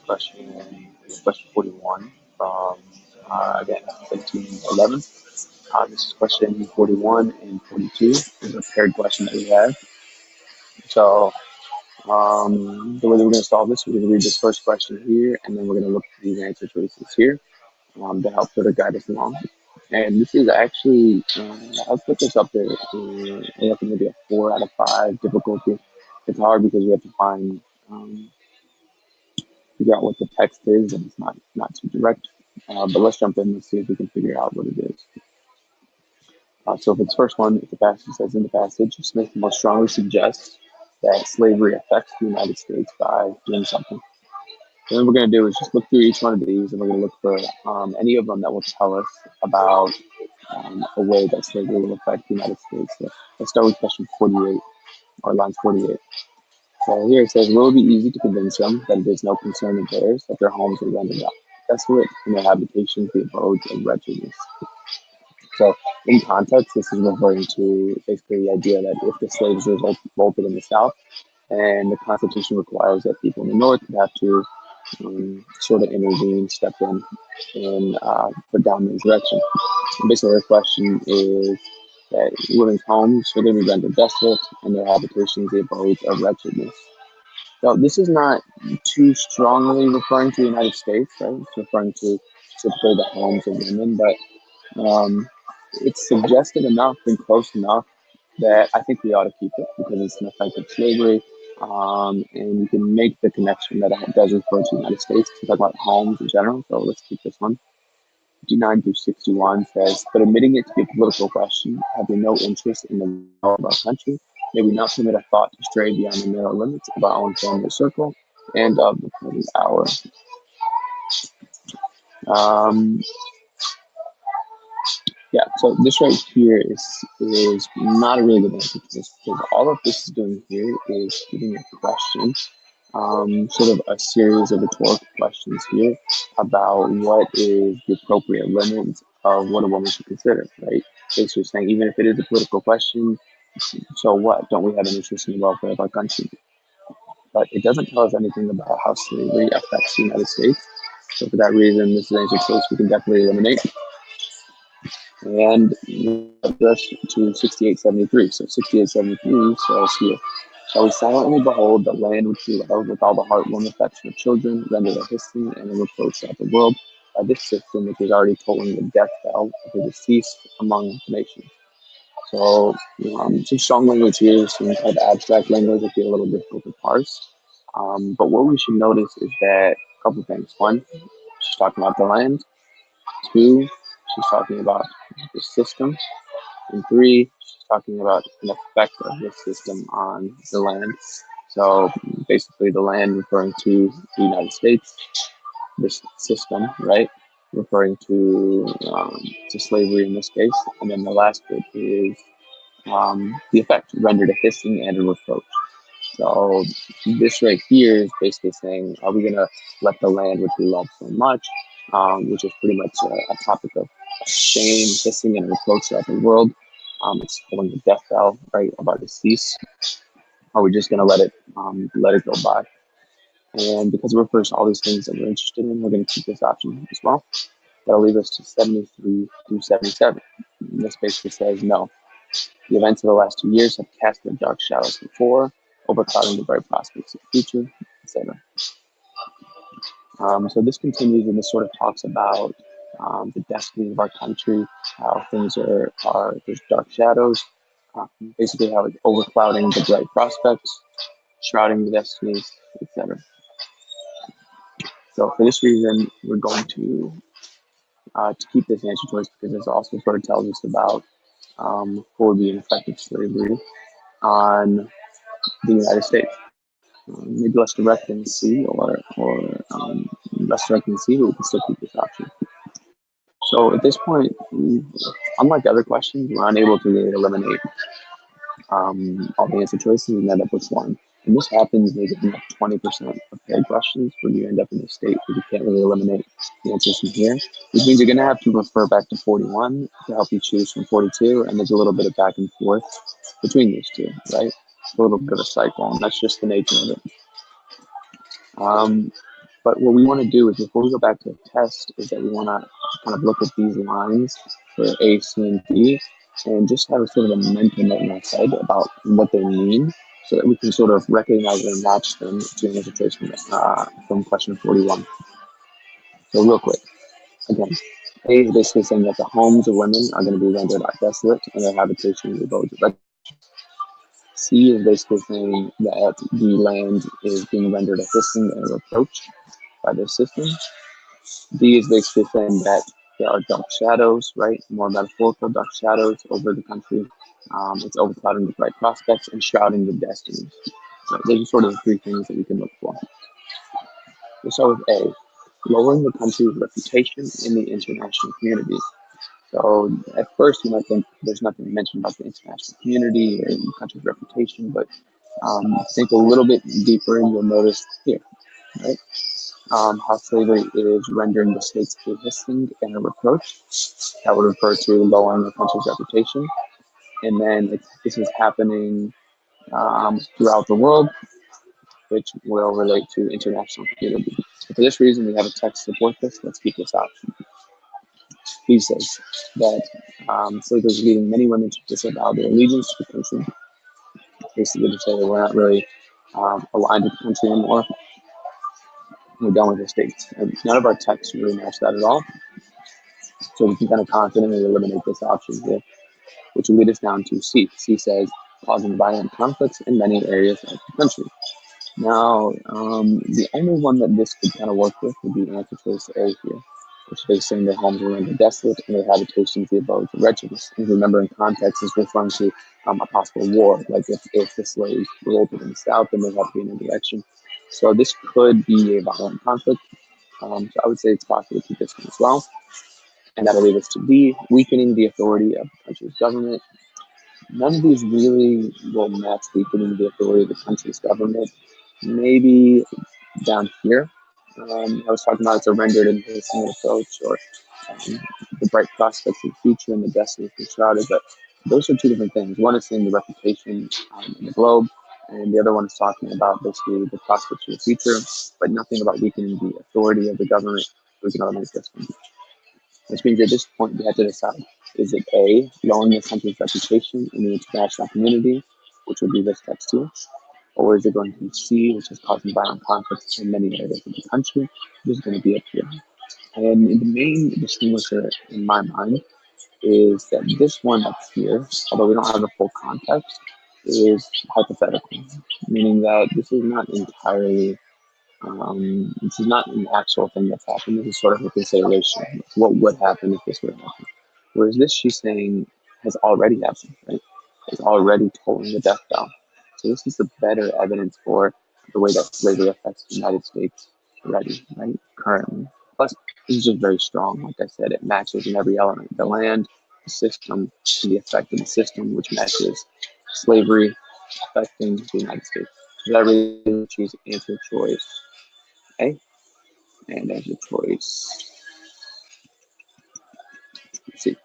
question is question 41 from, again, 1911. This is question 41 and 42 is a paired question that we have. So the way that we're going to solve this, we're going to read this first question here, and then we're going to look at these answer choices here to help sort of guide us along. And this is actually, I'll put this up there, I reckon maybe a 4 out of 5 difficulty. It's hard because we have to um, figure out what the text is, and it's not too direct. But let's jump in and see if we can figure out what it is. So for this first one, if the passage says in the passage, Smith most strongly suggests that slavery affects the United States by doing something. And then what we're going to do is just look through each one of these, and we're going to look for any of them that will tell us about a way that slavery will affect the United States. So let's start with question 48, or line 48. So here it says, will it be easy to convince them that it is no concern of theirs that their homes are rendered desolate and their habitations the abodes of wretchedness? So in context, this is referring to basically the idea that if the slaves revolted in the South, and the Constitution requires that people in the North would have to sort of intervene, step in, and put down the insurrection. And basically, the question is that women's homes are going to be rendered desolate and their habitations the abodes of wretchedness. So this is not too strongly referring to the United States, right? It's referring to specifically the homes of women, but it's suggestive enough and close enough that I think we ought to keep it because it's an effect of slavery. And you can make the connection that it does refer to the United States to talk about homes in general. So let's keep this one. 59 through 61 says, but admitting it to be a political question, having no interest in the well of our country, may we not permit a thought to stray beyond the narrow limits of our own family circle and of the present hour. Yeah, so this right here is not a really good answer to this because all of this is doing here is giving a question, sort of a series of rhetorical questions here about what is the appropriate limit of what a woman should consider, right? Basically saying even if it is a political question, so what? Don't we have an interest in the welfare of our country? But it doesn't tell us anything about how slavery affects the United States. So for that reason, this is an answer choice we can definitely eliminate. And address to 6873. So 6873 says here, shall we silently behold the land which we love with all the heartwarming affection of children, render a hissing and a reproach throughout the world by this system which is already tolling the death bell of the deceased among the nations. So some strong language here, some kind of abstract language that be a little difficult to parse. But what we should notice is that a couple of things. One, she's talking about the land. Two, she's talking about the system. And three, she's talking about an effect of this system on the land. So basically, the land referring to the United States, this system, right, referring to slavery in this case. And then the last bit is the effect rendered a hissing and a reproach. So this right here is basically saying, are we going to let the land which we love so much, which is pretty much a topic of shame, hissing, and reproach throughout the world? It's pulling the death bell, right, of our deceased. Are we just going to let it go by? And because it refers to all these things that we're interested in, we're going to keep this option as well. That'll leave us to 73 through 77. And this basically says no. The events of the last 2 years have cast their dark shadows before, overclouding the bright prospects of the future, etc. So this continues and this sort of talks about the destiny of our country, how things are there's dark shadows, basically how it's overclouding the bright prospects, shrouding the destinies, etc. So for this reason, we're going to keep this answer choice because this also sort of tells us about what would be an effect of slavery on the United States. Maybe less direct than C less direct than C, but we can still keep this option. So at this point, unlike other questions, we're unable to really eliminate all the answer choices and end up with one. And this happens maybe in like 20% of paired questions where you end up in a state where you can't really eliminate the answers from here, which means you're going to have to refer back to 41 to help you choose from 42, and there's a little bit of back and forth between these two, right? A little bit of a cycle, and that's just the nature of it. But what we want to do is before we go back to the test is that we want to kind of look at these lines for A, C, and D and just have a sort of a mental note in our head about what they mean so that we can sort of recognize and match them to an answer choice from question 41. So real quick, again, A is basically saying that the homes of women are going to be rendered desolate and their habitation abodes wretched. C is basically saying that the land is being rendered a hissing and a reproach by their system. D is basically saying that there are dark shadows, right? More metaphorical dark shadows over the country. It's overclouding the bright prospects and shrouding the destinies. So those are sort of the three things that we can look for. We'll start with A, lowering the country's reputation in the international community. So at first you might think there's nothing mentioned about the international community or the country's reputation, but think a little bit deeper and you'll notice here, right? How slavery is rendering the states a hissing and a reproach. That would refer to lowering the country's reputation. And then this is happening throughout the world, which will relate to international community. So for this reason, we have a text to support this. Let's keep this out. He says that slavery is leading many women to disavow their allegiance to the country, basically to say that we're not really aligned with the country anymore. We're done with the states. And none of our texts really match that at all. So we can kind of confidently eliminate this option here, which will lead us down to C. C says, causing violent conflicts in many areas of the country. Now, the only one that this could kind of work with would be answer choice A here, which is saying their homes are rendered desolate and their habitations the abode of wretchedness. And remember, in context, is referring to a possible war, like if the slaves revolted in the South, then they have to be in a direction. So this could be a violent conflict. So I would say it's possible to keep this one as well. And that'll lead us to D, weakening the authority of the country's government. None of these really will match weakening the authority of the country's government. Maybe down here, I was talking about it's a rendered and pacing approach, or the bright prospects of the future and the destiny is shrouded. But those are two different things. One is saying the reputation in the globe, and the other one is talking about basically the prospects of the future, but nothing about weakening the authority of the government. We can eliminate this one. Which means at this point we have to decide, is it A, lowering the country's reputation in the international community, which would be this text here, or is it going to be C, which is causing violent conflicts in many areas of the country, which is going to be up here. And the main distinguisher in my mind is that this one up here, although we don't have the full context, is hypothetical, meaning that this is not entirely this is not an actual thing that's happened. This is sort of a consideration. Like, what would happen if this would happen? Whereas this, she's saying, has already happened, right? Is already tolling the death bell. So this is the better evidence for the way that slavery affects the United States already, right? Currently. Plus, this is just very strong. Like I said, it matches in every element. The land, the system, and the effect of the system, which matches slavery affecting the United States. So that really choose answer choice A. And as a choice, let's see.